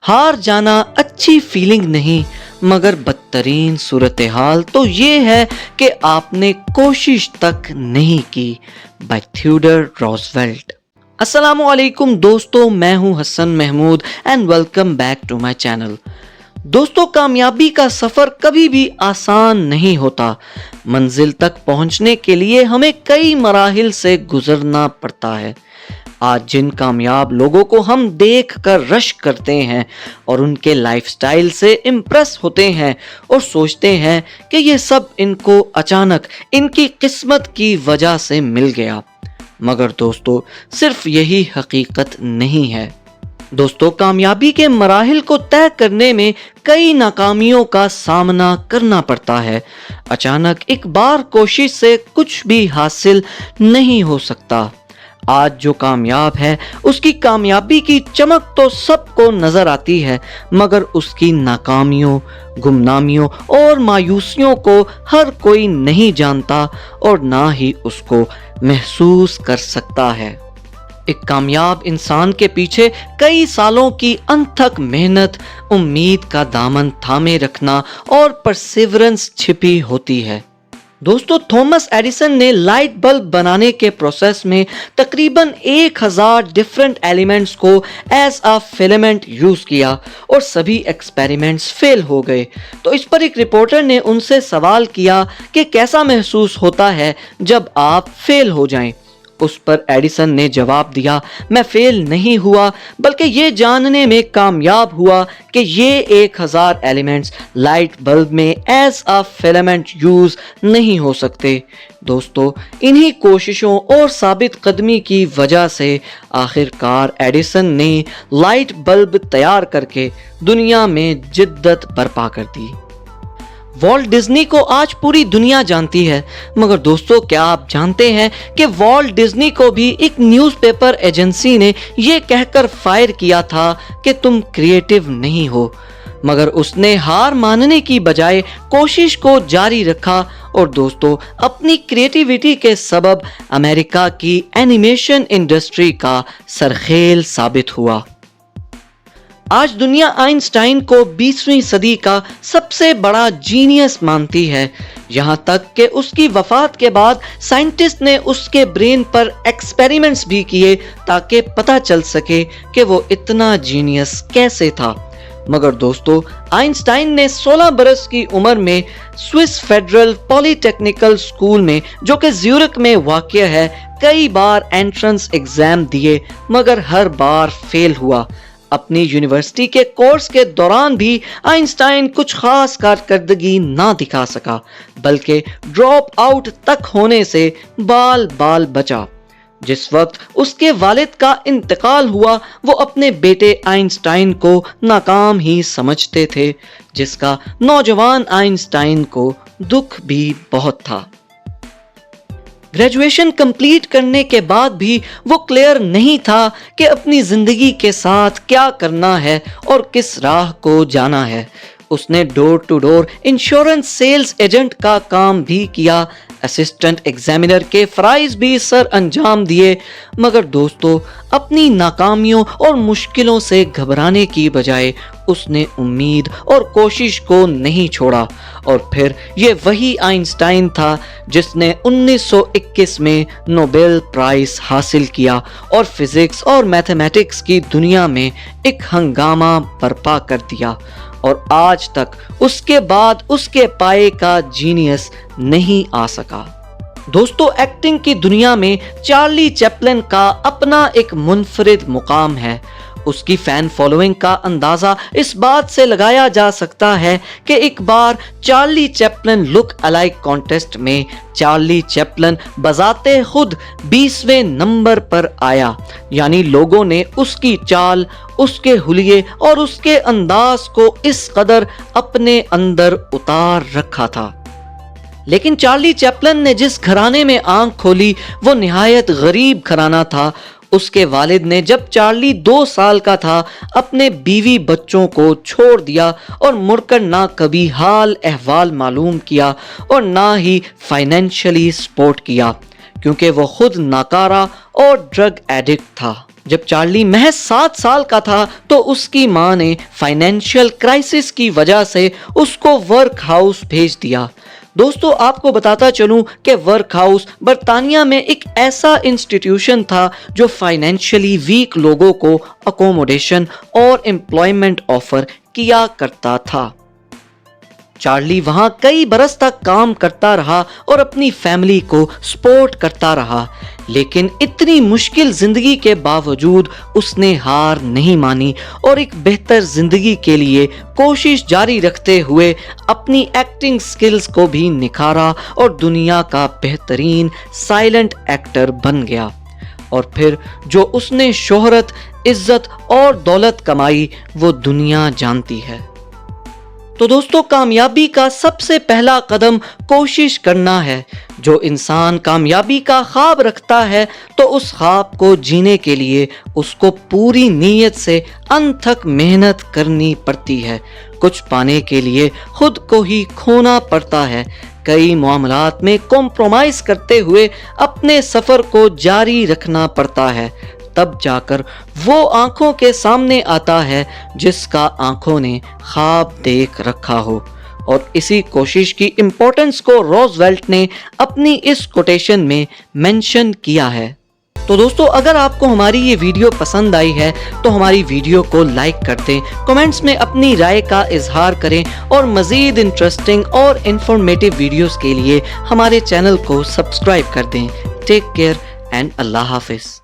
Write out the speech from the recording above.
ہار جانا اچھی فیلنگ نہیں مگر بدترین صورتحال تو یہ ہے کہ آپ نے کوشش تک نہیں کی. By Theodore Roosevelt. السلام علیکم دوستو، میں ہوں Hassan Mahmood and welcome back to my channel. دوستو، کامیابی کا سفر کبھی بھی آسان نہیں ہوتا. منزل تک پہنچنے کے لیے ہمیں کئی مراحل سے گزرنا پڑتا ہے. آج جن کامیاب لوگوں کو ہم دیکھ کر رشک کرتے ہیں اور ان کے لائف سٹائل سے امپریس ہوتے ہیں اور سوچتے ہیں کہ یہ سب ان کو اچانک ان کی قسمت کی وجہ سے مل گیا، مگر دوستو صرف یہی حقیقت نہیں ہے. دوستو، کامیابی کے مراحل کو طے کرنے میں کئی ناکامیوں کا سامنا کرنا پڑتا ہے. اچانک ایک بار کوشش سے کچھ بھی حاصل نہیں ہو سکتا. آج جو کامیاب ہے اس کی کامیابی کی چمک تو سب کو نظر آتی ہے، مگر اس کی ناکامیوں، گمنامیوں اور مایوسیوں کو ہر کوئی نہیں جانتا اور نہ ہی اس کو محسوس کر سکتا ہے. ایک کامیاب انسان کے پیچھے کئی سالوں کی انتھک محنت، امید کا دامن تھامے رکھنا اور پرسیورنس چھپی ہوتی ہے. دوستو، تھامس ایڈیسن نے لائٹ بلب بنانے کے پروسیس میں تقریباً 1000 ڈیفرنٹ ایلیمنٹس کو ایز اے فیلمنٹ یوز کیا اور سبھی ایکسپیریمنٹس فیل ہو گئے. تو اس پر ایک رپورٹر نے ان سے سوال کیا کہ کیسا محسوس ہوتا ہے جب آپ فیل ہو جائیں. اس پر ایڈیسن نے جواب دیا، میں فیل نہیں ہوا بلکہ یہ جاننے میں کامیاب ہوا کہ یہ 1000 ایلیمنٹس لائٹ بلب میں ایز اے فیلمنٹ یوز نہیں ہو سکتے. دوستو، انہی کوششوں اور ثابت قدمی کی وجہ سے آخر کار ایڈیسن نے لائٹ بلب تیار کر کے دنیا میں جدت برپا کر دی. والٹ ڈزنی کو آج پوری دنیا جانتی ہے، مگر دوستو کیا آپ جانتے ہیں کہ والٹ ڈزنی کو بھی ایک نیوز پیپر ایجنسی نے یہ کہہ کر فائر کیا تھا کہ تم کریٹو نہیں ہو، مگر اس نے ہار ماننے کی بجائے کوشش کو جاری رکھا اور دوستو اپنی کریٹیویٹی کے سبب امریکہ کی اینیمیشن انڈسٹری کا سرخیل ثابت ہوا. آج دنیا آئنسٹائن کو 20ویں صدی کا سب سے بڑا جینیس مانتی ہے، یہاں تک کہ اس کی وفات کے بعد سائنٹسٹ نے اس کے برین پر ایکسپیریمنٹس بھی کیے تاکہ پتہ چل سکے کہ وہ اتنا جینیس کیسے تھا. مگر دوستو، آئنسٹائن نے 16 برس کی عمر میں سوئس فیڈرل پولی ٹیکنیکل اسکول میں، جو کہ زیورک میں واقع ہے، کئی بار انٹرنس ایگزام دیے مگر ہر بار فیل ہوا. اپنی یونیورسٹی کے کورس کے دوران بھی آئنسٹائن کچھ خاص کارکردگی نہ دکھا سکا بلکہ ڈراپ آؤٹ تک ہونے سے بال بچا. جس وقت اس کے والد کا انتقال ہوا وہ اپنے بیٹے آئنسٹائن کو ناکام ہی سمجھتے تھے، جس کا نوجوان آئنسٹائن کو دکھ بھی بہت تھا. گریجویشن کمپلیٹ کرنے کے بعد بھی وہ کلیئر نہیں تھا کہ اپنی زندگی کے ساتھ کیا کرنا ہے اور کس راہ کو جانا ہے. اس نے door to door insurance sales agent کا کام بھی کیا، اسسٹنٹ ایگزامینر کے فرائض بھی سر انجام دیے، مگر دوستو اپنی ناکامیوں اور مشکلوں سے گھبرانے کی بجائے اس نے امید اور کوشش کو نہیں چھوڑا. اور پھر یہ وہی آئنسٹائن تھا جس نے 1921 میں نوبل پرائز حاصل کیا اور فزکس اور میتھمیٹکس کی دنیا میں ایک ہنگامہ برپا کر دیا، اور آج تک اس کے بعد اس کے پائے کا جینیس نہیں آ سکا. دوستو، ایکٹنگ کی دنیا میں چارلی چیپلن کا اپنا ایک منفرد مقام ہے. اس کی فین فالوئنگ کا اندازہ اس بات سے لگایا جا سکتا ہے کہ ایک بار چارلی چیپلن لک الائک کانٹیسٹ میں چارلی چیپلن بذات خود 20ویں نمبر پر آیا، یعنی لوگوں نے اس کی چال، اس کے حلیے اور اس کے انداز کو اس قدر اپنے اندر اتار رکھا تھا. لیکن چارلی چیپلن نے جس گھرانے میں آنکھ کھولی وہ نہایت غریب گھرانہ تھا. اس کے والد نے جب چارلی 2 سال کا تھا اپنے بیوی بچوں کو چھوڑ دیا اور مڑ کر نہ کبھی حال احوال معلوم کیا اور نہ ہی فائنینشلی سپورٹ کیا، کیونکہ وہ خود ناکارہ اور ڈرگ ایڈکٹ تھا. جب چارلی محض 7 سال کا تھا تو اس کی ماں نے فائنینشیل کرائسس کی وجہ سے اس کو ورک ہاؤس بھیج دیا۔ دوستو آپ کو بتاتا چلوں کہ ورک ہاؤس برطانیہ میں ایک ایسا انسٹیٹیوشن تھا جو فائنینشلی ویک لوگوں کو اکوموڈیشن اور امپلائمنٹ آفر کیا کرتا تھا۔ چارلی وہاں کئی برس تک کام کرتا رہا اور اپنی فیملی کو سپورٹ کرتا رہا، لیکن اتنی مشکل زندگی کے باوجود اس نے ہار نہیں مانی اور ایک بہتر زندگی کے لیے کوشش جاری رکھتے ہوئے اپنی ایکٹنگ سکلز کو بھی نکھارا اور دنیا کا بہترین سائلنٹ ایکٹر بن گیا۔ اور پھر جو اس نے شہرت، عزت اور دولت کمائی وہ دنیا جانتی ہے۔ تو دوستو کامیابی کا سب سے پہلا قدم کوشش کرنا ہے۔ جو انسان کامیابی کا خواب رکھتا ہے تو اس خواب کو جینے کے لیے اس کو پوری نیت سے انتھک محنت کرنی پڑتی ہے۔ کچھ پانے کے لیے خود کو ہی کھونا پڑتا ہے۔ کئی معاملات میں کمپرومائز کرتے ہوئے اپنے سفر کو جاری رکھنا پڑتا ہے، تب جا کر وہ آنکھوں کے سامنے آتا ہے جس کا آنکھوں نے خواب دیکھ رکھا ہو۔ اور اسی کوشش کی امپورٹنس کو روزویلٹ نے اپنی اس کوٹیشن میں مینشن کیا ہے۔ تو دوستو اگر آپ کو ہماری یہ ویڈیو پسند آئی ہے تو ہماری ویڈیو کو لائک کر دیں، کمنٹس میں اپنی رائے کا اظہار کریں اور مزید انٹرسٹنگ اور انفارمیٹیو ویڈیوز کے لیے ہمارے چینل کو سبسکرائب کر دیں۔ ٹیک کیئر اینڈ اللہ حافظ۔